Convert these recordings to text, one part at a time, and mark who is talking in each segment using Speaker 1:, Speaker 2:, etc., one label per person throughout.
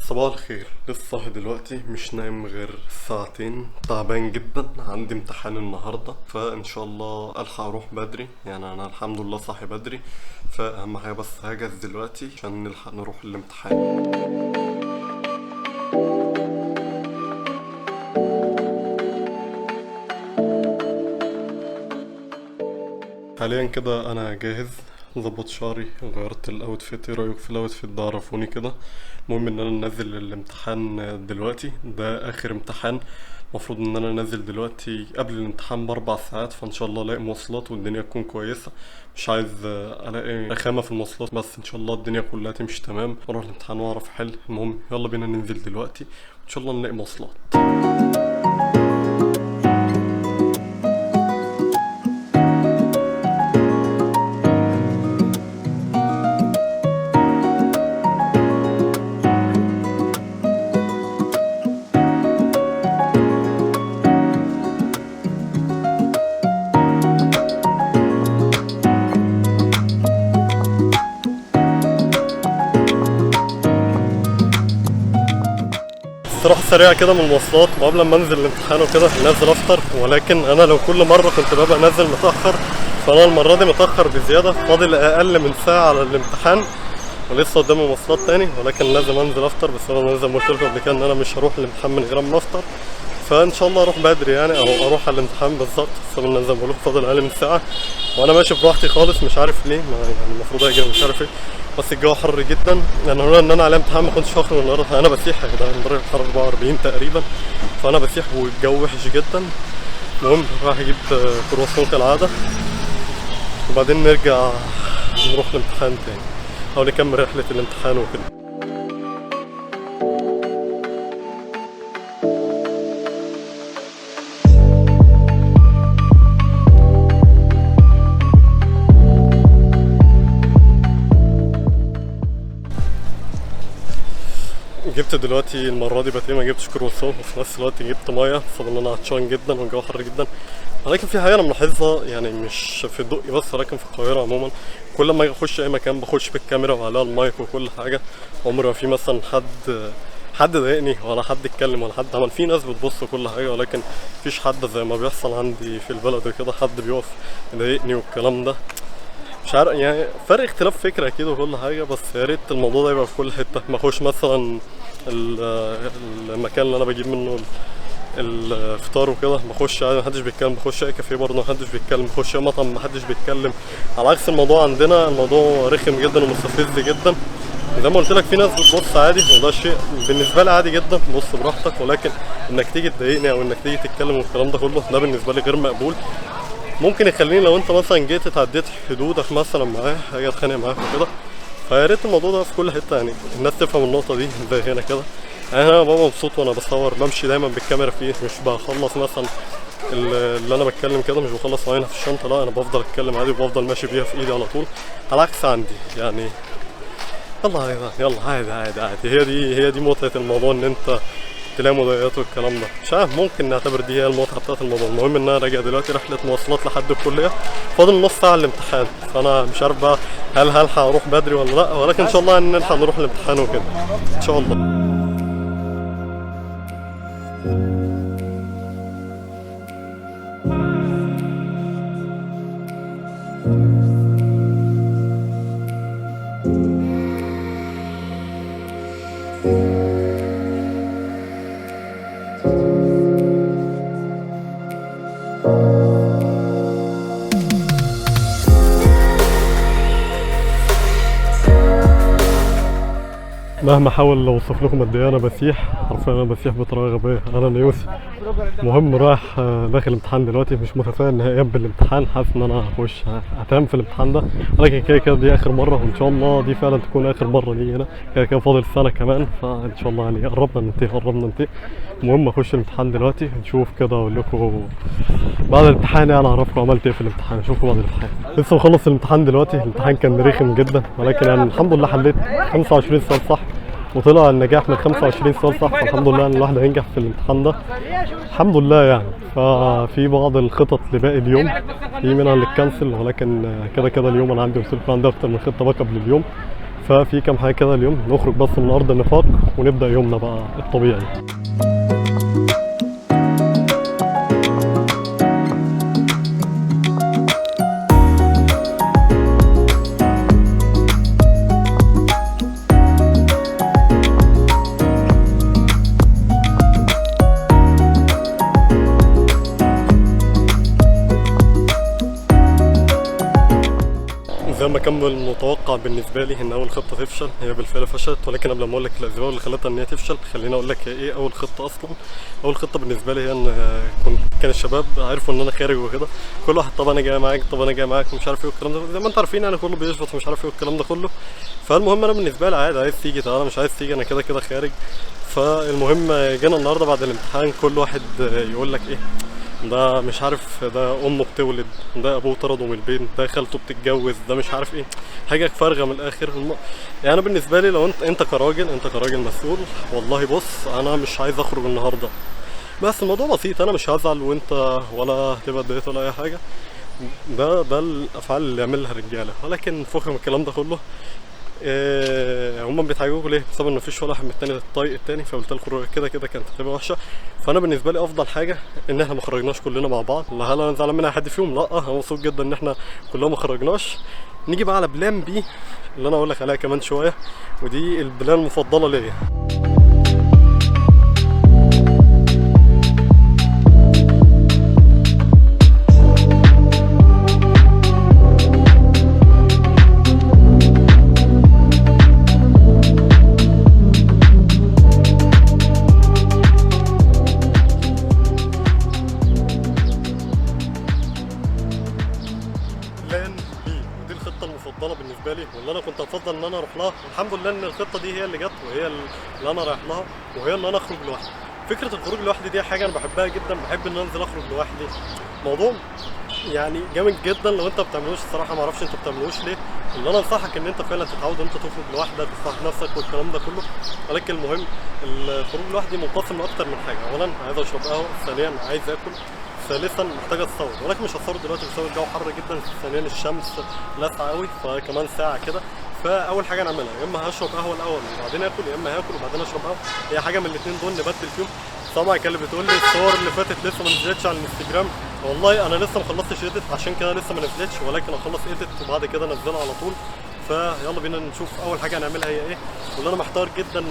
Speaker 1: صباح الخير. لسه صاحي دلوقتي، مش نايم غير ساعتين، تعبان جدا، عندي امتحان النهارده، فان شاء الله الحق اروح بدري. يعني انا الحمد لله صاحي بدري، فاهم حاجه بس هجهز دلوقتي عشان نلحق نروح الامتحان. حاليا كده انا جاهز، ظبط شعري، غيرت الاوتفيت. ايه رايك في الاوتفيت ده؟ عرفوني كده. المهم ان انا نازل الامتحان دلوقتي، ده اخر امتحان. المفروض ان انا نازل دلوقتي قبل الامتحان ب4 ساعات، فان شاء الله الاقي مواصلات والدنيا تكون كويسه. مش عايز الاقي رخامه في المواصلات، بس ان شاء الله الدنيا كلها تمشي تمام واروح الامتحان واعرف احل. المهم يلا بينا ننزل دلوقتي، ان شاء الله نلاقي مواصلات. استراحة سريعة كده من المواصلات وقبل ما انزل الامتحان وكده نازل افطر. ولكن انا لو كل مرة كنت ببقى نازل متأخر، فانا المرة دي متأخر بزيادة، فاضل اقل من ساعة على الامتحان ولسه قدامي مواصلات تاني. ولكن لازم انزل افطر، بس انا زي ما قلت لكم قبل كده ان انا مش هروح الامتحان من غير ما افطر، فان شاء الله اروح بدري يعني، او اروح على الامتحان بالظبط. بس انا زي ما بقول لكم فاضل اقل من ساعة وانا ماشي براحتي خالص، مش عارف ليه. يعني المفروض اجي مش عارف ايه، بس الجو حر جدا. يعني لولا ان انا على امتحان ما كنتش هخرج النهارده. انا بسيح يا جدعان، درجه الحراره 44 تقريبا، فانا بسيح والجو وحش جدا. المهم راح اجيب كرواسون كالعاده، وبعدين نرجع نروح الامتحان تاني او نكمل رحله الامتحان وكده. جبت دلوقتي المره دي بتلاقي ما جبتش كرواسون، وفي نفس الوقت جبت ميه بسبب ان انا عطشان جدا والجو حر جدا. ولكن في حاجه انا ملاحظها، يعني مش في الدقي بس ولكن في القاهره عموما، كل ما اجي اخش اي مكان بخش بالكاميرا وعليها المايك وكل حاجه. عمر ما في مثلا حد ضايقني ولا حد اتكلم ولا حد عمل. في ناس بتبص وكل حاجه، ولكن مفيش حد زي ما بيحصل عندي في البلد كده، حد بيقف يضايقني والكلام ده. مش عارف يعني، فرق اختلاف فكرة اكيد وكل حاجة، بس يا ريت الموضوع ده يبقى في كل حتة. ما اخش مثلا المكان اللي انا بجيب منه الفطار وكده، بخش عادي محدش بيتكلم، بخش اي كافيه برضه محدش بيتكلم، بخش اي مطعم محدش بيتكلم. على عكس الموضوع عندنا، الموضوع رخم جدا ومستفز جدا. زي ما قلت لك في ناس بتبص عادي، وده شيء بالنسبه لي عادي جدا، بص براحتك. ولكن انك تيجي تضايقني او انك تيجي تتكلم والكلام ده كله، ده بالنسبه لي غير مقبول. ممكن يخليني لو انت مثلا جيت اتعديت حدودك مثلا معاه هاجي اتخانق معاك وكده. فيا ريت الموضوع ده في كل حته، يعني الناس تفهم النقطه دي زي هنا كده. يعني انا ببقى مبسوط وانا بصور، بمشي دايما بالكاميرا فيه، مش بخلص مثلا اللي انا بتكلم كده، مش بخلص معانا في الشنطه، لا انا بفضل اتكلم عادي وبفضل ماشي بيها في ايدي على طول. على عكس عندي يعني. يلا يلا عادي عادي عادي، هي دي متعه الموضوع، ان انت تلاقي مضايقات والكلام ده. مش عارف، ممكن نعتبر دي هي المتعه بتاعت الموضوع. المهم ان انا راجع دلوقتي رحله مواصلات لحد الكليه، فاضل نص ساعه الامتحان، فانا مش عارف بقى هل هلحق اروح بدري ولا لا، ولكن ان شاء الله نلحق نروح الامتحان وكده ان شاء الله. مهما احاول اوصف لكم قد ايه انا بسيح، حرفيا انا بسيح بطريقه غبيه. انا يوسف، المهم رايح داخل امتحان دلوقتي، مش متفائل نهائيا بالامتحان، حاسس ان انا هخش هتام في الامتحان ده. ولكن كده كده دي اخر مره، وان شاء الله دي فعلا تكون اخر مره لي هنا. كده كده فاضل سنه كمان، فان شاء الله يعني قربنا ننتهي. المهم اخش الامتحان دلوقتي، نشوف كده اقول لكم بعد الامتحان. يعني اعرفكم عملت ايه في الامتحان، اشوفكم بعد الامتحان. لسه مخلص الامتحان دلوقتي، الامتحان كان رخم جدا، ولكن يعني الحمد لله حليت 25 سؤال صح، وطلع النجاح من 25 سؤال صح. الحمد لله ان الواحد هينجح في الامتحان ده، الحمد لله يعني. ففي بعض الخطط لباقي اليوم، في منها اللي اتكنسل، ولكن كده كده اليوم انا عندي قلت لكم عندي اكتر من خطه باك اب لليوم، ففي كام حاجه كده اليوم، نخرج بس من ارض النفاق ونبدا يومنا بقى الطبيعي. زي ما كان متوقع بالنسبه لي ان اول خطه تفشل، هي بالفعل فشلت. ولكن قبل ما اقول لك الاسباب اللي خلتها ان هي تفشل، خليني اقول لك ايه اول خطه اصلا. اول خطه بالنسبه لي هي ان كان الشباب عرفوا ان انا خارج وكده، كل واحد طب انا جاي معاك، طب انا جاي معاك، مش عارف ايه والكلام ده، زي ما انتوا عارفين يعني كله بيشبط ومش عارف ايه والكلام ده كله. فالمهم انا بالنسبه لي عادي، عايز تيجي تعالى، مش عايز تيجي انا كده كده خارج. فالمهم جينا النهارده بعد الامتحان، كل واحد يقول لك ايه، ده مش عارف، ده امه بتولد، ده ابوه طرده من البيت، ده خالته بتتجوز، ده مش عارف ايه، حاجه فارغه من الاخر. يعني انا بالنسبه لي لو انت كراجل مسؤول، والله بص انا مش عايز اخرج النهارده، بس الموضوع بسيط، انا مش هزعل وانت ولا هتبقى اتضايقت ولا اي حاجه. ده الافعال اللي يعملها الرجاله. ولكن فوق من الكلام ده كله، هما بيتعجبوا ليه؟ بسبب ان مفيش ولا واحد من التاني طايق التاني، فقلت الخروج كده كده كانت هتبقى وحشه. فانا بالنسبه لي افضل حاجه ان احنا ما خرجناش كلنا مع بعض. لا هل انا زعلان من حد فيهم؟ لا، انا مبسوط جدا ان احنا كلنا ما خرجناش. نيجي بقى على بلان بي اللي انا اقول لك عليها كمان شويه، ودي البلان المفضله ليا. بلان بي، ودي الخطه المفضله بالنسبه لي، واللي انا كنت افضل ان انا اروح لها. الحمد لله ان الخطه دي هي اللي جت، وهي اللي انا رايح لها، وهي ان انا اخرج لوحدي. فكره الخروج لوحدي دي حاجه انا بحبها جدا، بحب ان انزل اخرج لوحدي. موضوع يعني جامد جدا. لو انت ما بتعملوش الصراحه ما اعرفش انت ما بتعملوش ليه. اللي انا انصحك ان انت فعلا تتعود ان انت تخرج لوحدك وتصاحب نفسك والكلام ده كله. ولكن المهم الخروج لوحدي منقسم لاكتر من حاجه. اولا عايز اشرب قهوه، ثانيا عايز اكل، ثالثا محتاج اتصور، ولكن مش هتصور دلوقتي بسبب الجو حر جدا، ثانيا الشمس لاسعه قوي، فكمان ساعه كده. فاول حاجه نعملها يا اما هشرب قهوه الاول وبعدين اكل، يا اما هاكل وبعدين اشرب قهوه. هي حاجه من الاثنين دول نبدل فيهم. طبعا كان اللي بتقول لي الصور اللي فاتت لسه ما نزلتش على الانستجرام، والله انا لسه ما خلصتش ايديت عشان كده لسه ما نزلتش، ولكن اخلص ايديت وبعد كده انزلها على طول. فيلا بينا نشوف اول حاجه هنعملها هي ايه. واللي انا محتار جدا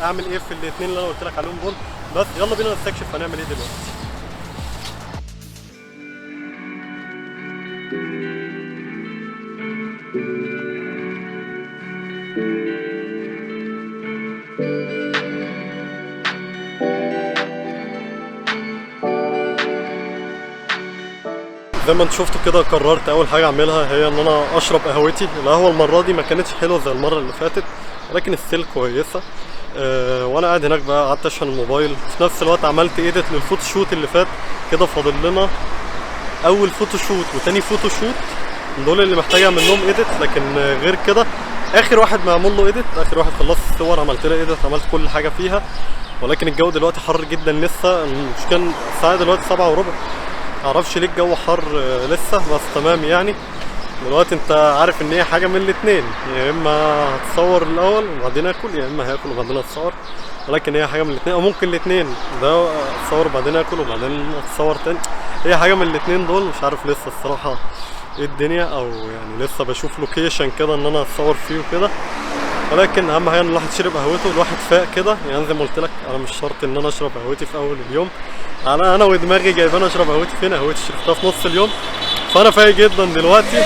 Speaker 1: اعمل ايه في الاثنين اللي انا قلت لك عليهم دول. بس يلا بينا نستكشف هنعمل ايه دلوقتي. زي ما انت شفتوا كده، قررت اول حاجه اعملها هي ان انا اشرب قهوتي. القهوه المره دي ما كانتش حلوه زي المره اللي فاتت، ولكن السيل كويسه. وانا قاعد هناك بقى قعدت اشحن الموبايل، في نفس الوقت عملت ايديت للفوتو شوت اللي فات. كده فاضل لنا اول فوتو شوت وتاني فوتو شوت، دول اللي محتاج اعمل لهم ايديت. لكن غير كده اخر واحد معمول له ايديت، اخر واحد خلصت الصور عملت له ايديت، عملت كل حاجه فيها. ولكن الجو دلوقتي حر جدا لسه، المشكله الساعه دلوقتي 7:15، معرفش ليه الجو حر لسه، بس تمام يعني. دلوقتي انت عارف ان هي حاجه من الاثنين، يا اما هتصور الاول وبعدين اكل، يا اما هاكل وبعدين اتصور. ولكن هي حاجه من الاثنين، او ممكن الاثنين، ده اتصور وبعدين اكل وبعدين اتصور تاني. هي حاجه من الاثنين دول، مش عارف لسه الصراحه ايه الدنيا، او يعني لسه بشوف لوكيشن كده ان انا اتصور فيه وكده. ولكن اهم حاجه ان الواحد شرب قهوته، الواحد فاق كده. يعني زي ما قلت لك انا مش شرط ان انا اشرب قهوتي في اول اليوم، انا ودماغي جايباني اشرب قهوتي فين؟ قهوتي شربتها في نص اليوم، فانا فايق جدا دلوقتي.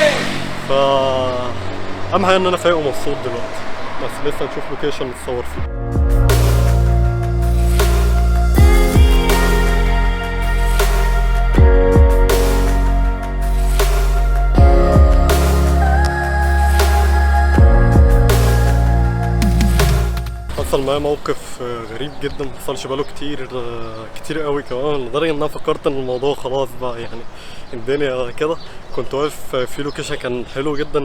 Speaker 1: اهم حاجه ان انا فايق ومبسوط دلوقتي. بس لسه نشوف لوكيشن نتصور فيه. حصل معايا موقف غريب جدا، محصلش بقاله كتير قوي كمان، لدرجه ان انا فكرت ان الموضوع خلاص بقى يعني الدنيا كده. كنت واقف في لوكيشن كان حلو جدا،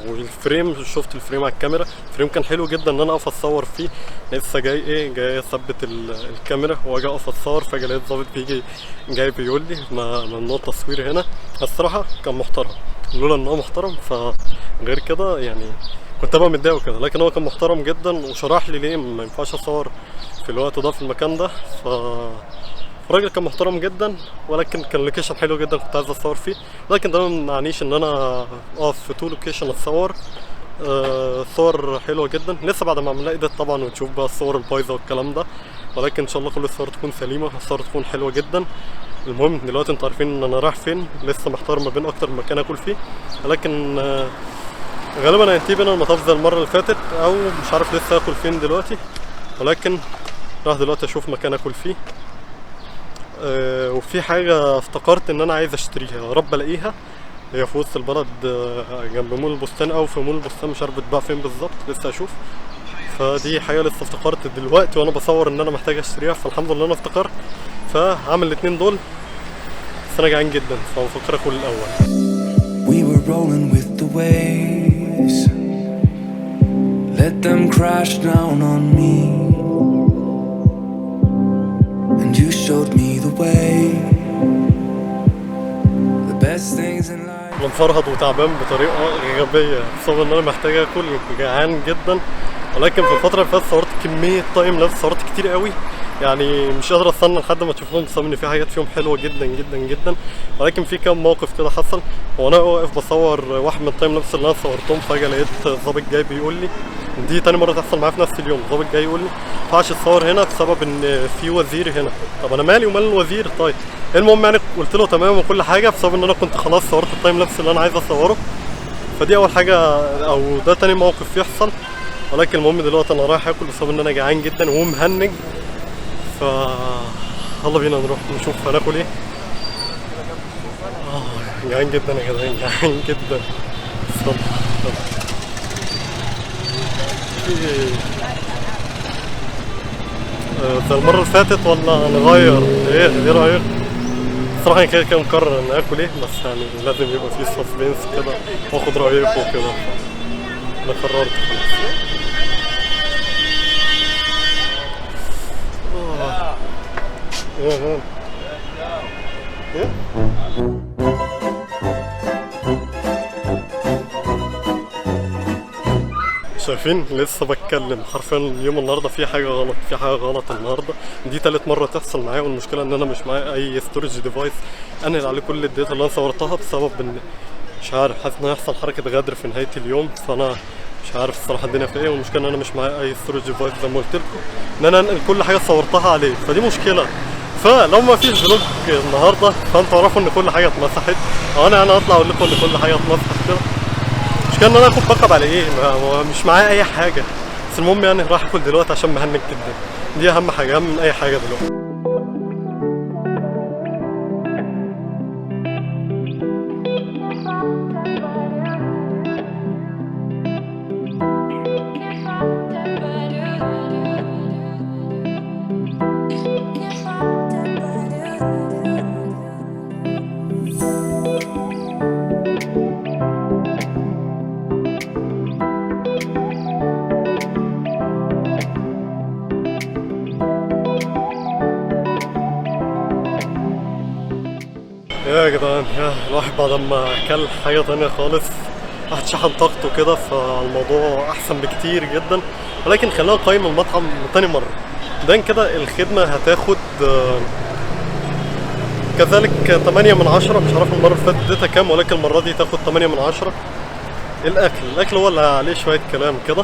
Speaker 1: والفريم شفت الفريم على الكاميرا، الفريم كان حلو جدا ان انا اقف اتصور فيه. لسه جاي اثبت الكاميرا واجي اقف اتصور، فجاه لقيت ظابط بيجي جاي بيقول لي ممنوع التصوير هنا. الصراحه كان محترم، لولا ان هو محترم، فغير كده يعني كنت ابقى متضايق وكده. لكن هو كان محترم جدا وشرح لي ليه ما ينفعش اصور في الوقت ده في المكان ده. الراجل كان محترم جدا، ولكن كان لوكيشن حلو جدا كنت عايز اتصور فيه. لكن ده ما معنيش ان انا اقف في تو لوكيشن اتصور. صور حلوه جدا لسه بعد ما اعملها ايديت طبعا وتشوف بقى الصور البايظه والكلام ده، ولكن ان شاء الله كل الصور تكون سليمه، الصور تكون حلوه جدا. المهم دلوقتي انتوا عارفين ان انا رايح فين، لسه محتار ما بين اكتر من مكان اكل فيه، ولكن غالبا هينتهي بينا المطاف زي المره اللي فاتت، او مش عارف لسه اكل فين دلوقتي. ولكن راح دلوقتي اشوف مكان اكل فيه. وفي حاجه افتكرت ان انا عايز اشتريها، يا رب الاقيها. هي في وسط البلد جنب مول البستان او في مول البستان، مش عارف بتتباع فين بالظبط، لسه اشوف. فدي حاجه لسه افتكرت دلوقتي وانا بصور ان انا محتاج اشتريها، فالحمد لله انا افتكرت، فهعمل الاتنين دول. بس انا جعان جدا فبفكر اكل الاول.
Speaker 2: We were rolling with the waves, let them crash down on me, and you showed me the way, the best things in life.
Speaker 1: انا مفرهد وتعبان بطريقه غبيه بسبب ان انا محتاج اكل، جعان جدا. ولكن في الفتره اللي فاتت صورت كميه تايم لابس، صورت كتير قوي، يعني مش قادر استنى لحد ما اشوفهم، بسبب ان في حاجات فيهم حلوه جدا جدا جدا. ولكن في كام موقف كده حصل وانا واقف بصور واحد من التايم لابس اللي انا صورتهم، فجاه لقيت ظابط جاي بيقول لي، دي تاني مره تحصل معايا في نفس اليوم، ظابط جاي يقول لي ما ينفعش تصور هنا بسبب ان في وزير هنا. طب انا مالي ومال الوزير؟ طيب المهم يعني قلت له تمام وكل حاجه، بسبب ان انا كنت خلاص صورت التايم لابس اللي انا عايز اصوره. فدي اول حاجه، او ده تاني موقف يحصل. ولكن المهم دلوقتي انا رايح اكل بسبب ان انا جعان جدا ومهنج. ف يلا بينا نروح نشوف هناكل ايه. جعان جدا يا جدعان، جعان جدا. استنى زي المرة اللي فاتت ولا نغير؟ ايه رأيك؟ الصراحة كده كده مقرر ان اكل ايه، بس يعني لازم يبقى فيه سسبنس كده واخد رأيكم وكده. انا قررت خلاص. ايه شايفين لسه بتكلم حرفيا. اليوم النهارده في حاجه غلط، في حاجه غلط النهارده. دي تالت مره تحصل معايا، والمشكله ان انا مش معايا اي ستورج ديفايس انقل عليه كل الداتا اللي انا صورتها، بسبب ان مش عارف، حاسس ان هيحصل حركه غدر في نهايه اليوم. فانا مش عارف الصراحه الدنيا في ايه، والمشكله ان انا مش معايا اي ستورج ديفايس زي ما قلت لكم ان انا انقل كل حاجه صورتها عليه، فدي مشكله. فلو ما فيش فلوج النهارده فانتوا اعرفوا ان كل حاجه اتمسحت، او انا هطلع اقول لكم ان كل حاجه اتمسحت كده. مش كان انا اخد باك اب على ايه، مش معايا اي حاجه. بس المهم يعني راح اكل دلوقتي عشان مهنج جدا، دي اهم حاجه، اهم من اي حاجه دلوقتي. يا جدعان، يا الواحد بعد ما اكل حاجه تانية خالص واحد شحن طاقته كده، فالموضوع احسن بكتير جدا. ولكن خلينا نقيم المطعم تاني مره. ده كده الخدمه هتاخد كذلك 8 من 10. مش عارف المره اللي فاتت اديتها كام، ولكن المره دي تاخد 8 من 10. الاكل هو اللي عليه شويه كلام كده.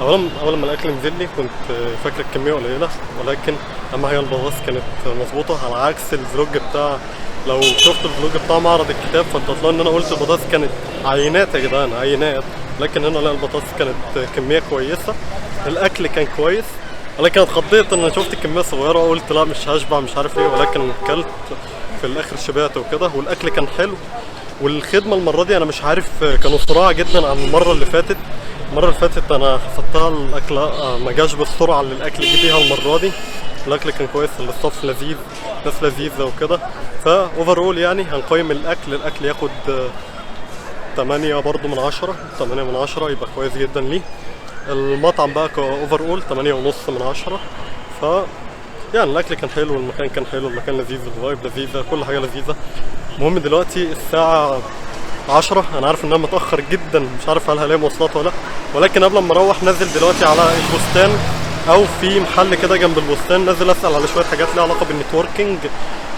Speaker 1: اولا ما الاكل نزل لي كنت فاكر الكميه قليله، ولكن اهم حاجه البطاطس كانت مظبوطه، على عكس الفلوج بتاع، لو شفت الفلوج بتاع معرض الكتاب فانت هتلاقي ان انا قلت البطاطس كانت عينات يا جدعان، عينات. لكن هنا لا، البطاطس كانت كميه كويسه، الاكل كان كويس. ولكن اتخضيت ان انا شفت كميه صغيره وقلت لا مش هشبع مش عارف ايه، ولكن اكلت في الاخر شبعت وكده، والاكل كان حلو. والخدمه المره دي انا مش عارف، كانوا صراع جدا عن المره اللي فاتت. المره اللي فاتت انا حسبتها الاكل ما جاش بالسرعه اللي الاكل جه بيها المره دي. الاكل كان كويس، الصف لذيذ، ناس لذيذه وكده. فاوفرول يعني هنقيم الاكل ياخد 8 برضو من 10. 8 من 10 يبقى كويس جدا ليه. المطعم بقى كاوفرول 8 ونص من 10. ف يعني الاكل كان حلو، المكان كان حلو، المكان لذيذ، الفايب لذيذه، كل حاجه لذيذه. المهم دلوقتي الساعه 10. انا عارف ان انا متاخر جدا، مش عارف هل هلاقي مواصلات ولا لا، ولكن قبل ما اروح نازل دلوقتي على البستان او في محل كده جنب البستان، نازل اسال على شويه حاجات ليها علاقه بالنتوركينج،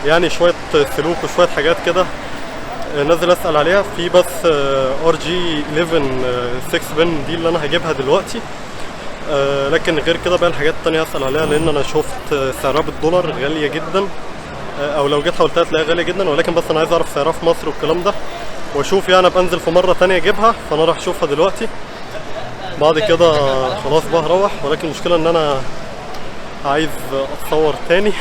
Speaker 1: يعني شويه سلوك وشويه حاجات كده نازل اسال عليها في بس RG 11 6 بن دي اللي انا هجيبها دلوقتي. لكن غير كده بقى الحاجات التانية هسأل عليها، لان انا شفت سعرها بالدولار غالية جدا، او لو جيت حاولتها تلاقيها غالية جدا، ولكن بس انا عايز اعرف سعرها في مصر والكلام ده واشوف يعني بنزل في مرة تانية اجيبها، فانا راح اشوفها دلوقتي بعد كده خلاص بقى هروح. ولكن المشكلة ان انا عايز اتصور تاني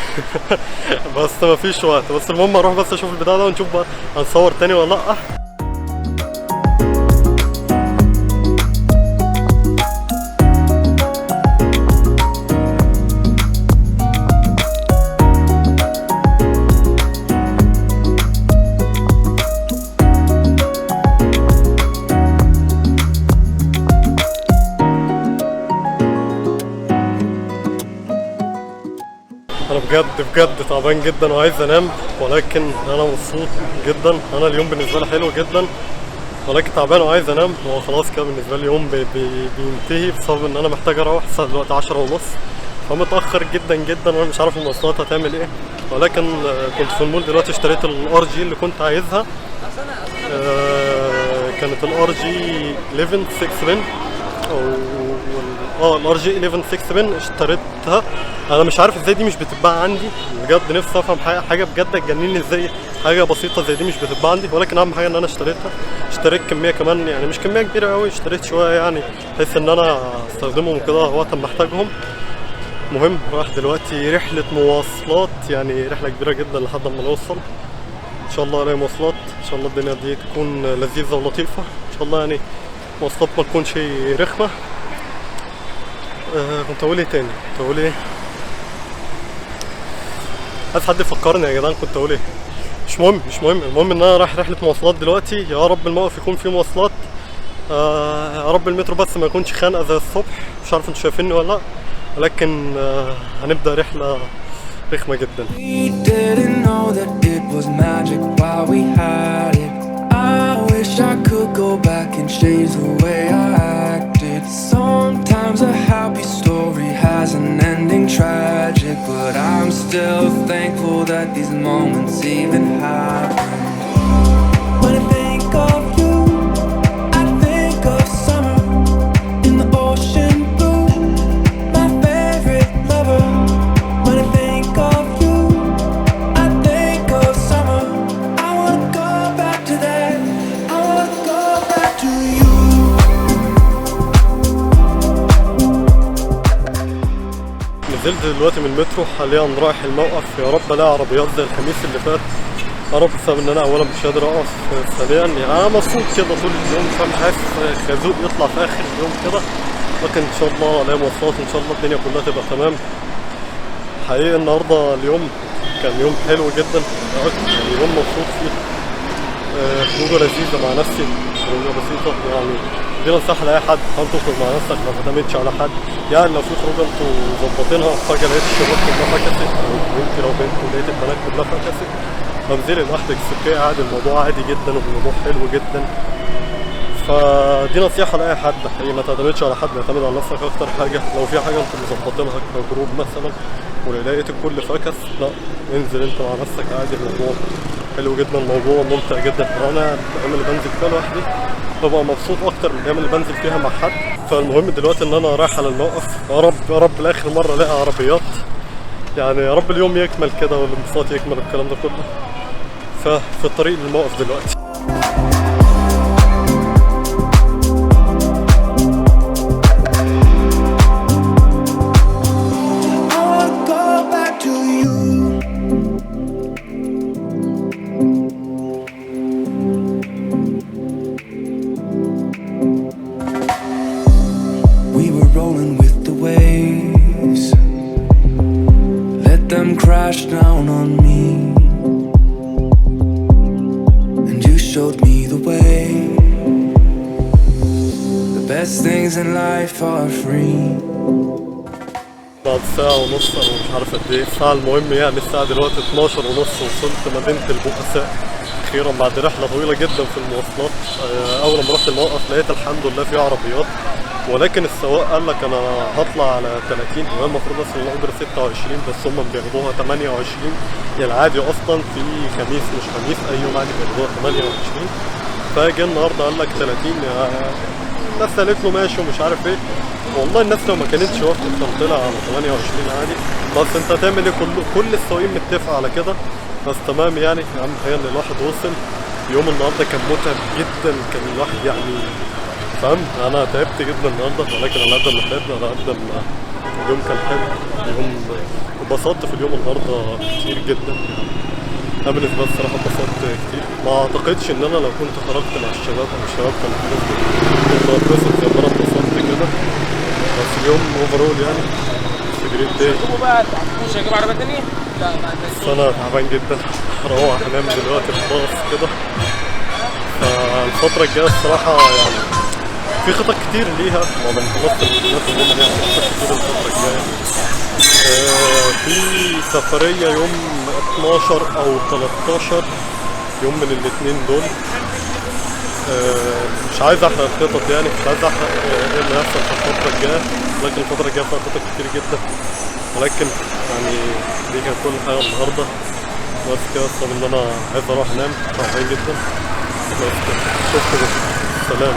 Speaker 1: بس مفيش وقت، بس المهم اروح بس اشوف البتاع ده ونشوف بقى هنصور تاني ولا لا. انا بجد تعبان جدا وعايز انام، ولكن انا مبسوط جدا. انا اليوم بالنسبه لي حلو جدا، ولكن تعبان وعايز انام. هو خلاص كده بالنسبه لي اليوم بينتهي بسبب ان انا محتاج اروح الساعه دلوقتي 10:30، فمتاخر جدا وانا مش عارف المواصلات هتعمل ايه. ولكن كنت في المول دلوقتي اشتريت الRG اللي كنت عايزها، كانت الRG 11 6 بن او الRG 11 6 بن اشتريتها. انا مش عارف ازاي دي مش بتتباع عندي، بجد نفسي افهم حاجه بجد تجنني ازاي حاجه بسيطه زي دي مش بتتباع عندي. ولكن اهم حاجه ان انا اشتريتها، اشتريت كميه كمان، يعني مش كميه كبيره قوي، اشتريت شويه يعني بحيث ان انا استخدمهم كده وقت ما احتاجهم. مهم رايح دلوقتي رحله مواصلات، يعني رحله كبيره جدا لحد ما نوصل. ان شاء الله الاقي مواصلات، ان شاء الله الدنيا دي تكون لذيذه ولطيفه، ان شاء الله يعني مواصلات ما تكونش رخمه. كنت اقول ايه تاني؟ كنت اقول ايه؟ عايز حد يفكرني يا جدعان، كنت اقول ايه؟ مش مهم. المهم ان انا رايح رحله مواصلات دلوقتي. يا رب الموقف يكون فيه مواصلات، يا رب المترو بس ما يكونش خانقه زي الصبح. مش عارف انتوا شايفيني ولا لا، ولكن هنبدا رحله رخمه جدا.
Speaker 2: We didn't know that it was magic while we had it. I wish I could go back and change the way I acted. Sometimes a happy story has an ending tragic, but I'm still thankful that these moments even happen. When I think of you, I think of summer in the ocean blue, my favorite lover. When I think of you, I think of summer. I wanna go back to that. I wanna go back to you.
Speaker 1: نزلت دلوقتي من المترو، حاليا رايح الموقف. يا رب الاقي عربيات زي الخميس اللي فات، يا رب، بسبب ان انا اولا مش قادر اقف، ثانيا يعني انا مبسوط كده طول اليوم، فمش عايز خازوق يطلع في اخر اليوم كده. لكن ان شاء الله الاقي مواصلات، ان شاء الله الدنيا كلها تبقى تمام. حقيقي النهارده اليوم كان يوم حلو جدا، يعني يوم مبسوط فيه. خروجه لذيذه مع نفسي، خروجه بسيطه يعني. دي نصيحه لاي حد، حاول تخرج مع نفسك، ما تعتمدش على حد. يعني لو في خروجه انتوا مظبطينها فجاه لقيت الشباب كلها فكست، او انت لو بنت ولقيت البنات كلها فكست، فانزلي لوحدك سكه عادي، الموضوع عادي جدا والموضوع حلو جدا. فدي نصيحه لاي حد حقيقي، ما تعتمدش على حد، اعتمد على نفسك اكتر حاجه. لو في حاجه انتوا مظبطينها كجروب مثلا ولقيت الكل فكس، لا انزل انت مع نفسك عادي، الموضوع حلو جدا، الموضوع ممتع جدا. انا الايام اللي بنزل فيها لوحدي ببقى مبسوط اكتر من الايام اللي بنزل فيها مع حد. فالمهم دلوقتي ان انا رايح على الموقف. يا رب لاخر مره الاقي عربيات، يعني يا رب اليوم يكمل كده والانبساط يكمل الكلام ده كله. ففي الطريق للموقف دلوقتي.
Speaker 2: Crash down on me, and you showed me the way. The best things in life are free.
Speaker 1: بعد ساعة ونص أو مش عارف قد إيه الساعة، المهم يعني الساعة دلوقتي 12:30، وصلت مدينة البؤساء. اخيرا بعد رحله طويله جدا في المواصلات. اول ما رحت الموقف لقيت الحمد لله في عربيات، ولكن السواق قال لك انا هطلع على 30، وهي المفروض اصلا الاجره 26 بس هم بياخدوها 28. يعني العادي اصلا في خميس مش خميس اي يوم عادي بياخدوها 28، فجه النهارده قال لك 30. الناس قالت له ماشي ومش عارف ايه. والله الناس لو ما كانتش وافقت كان طلع على 28 عادي. بس انت هتعمل ايه؟ كل السواقين متفقه على كده. بس تمام يعني، اهم حاجه ان الواحد وصل. يوم النهارده كان متعب جدا، كان الواحد يعني فاهم. انا تعبت جدا النهارده، ولكن على قد ما تعبنا على قد ما اليوم كان حلو. اليوم اتبسطت في اليوم النهارده كتير جدا يعني. انا بالنسبه لي الصراحه اتبسطت كتير. ما اعتقدش ان انا لو كنت خرجت مع الشباب او الشباب كانوا كنت هتبسط زي ما انا اتبسطت كده. بس اليوم اوفرول يعني جريت داي.
Speaker 3: مش هجيب عربية تانية؟ لا
Speaker 1: بس انا تعبان جدا، هروح انام دلوقتي خلاص كده. فالفترة الجاية الصراحة يعني في خطط كتير ليها بعد ما خلصت الامتحانات عموما، يعني في خطط كتير الفترة الجاية. في سفرية يوم 12 أو 13، يوم من الاتنين دول. مش عايز احرق الخطط يعني، مش عايز احرق ايه اللي هيحصل في الفترة الجاية، لكن الفترة الجاية فيها خطط كتير جدا. ولكن يعني دي كانت كل حاجة النهاردة. بس كده الصعب ان انا عايز اروح انام، تعبان جدا. بس كده شكرا، سلام.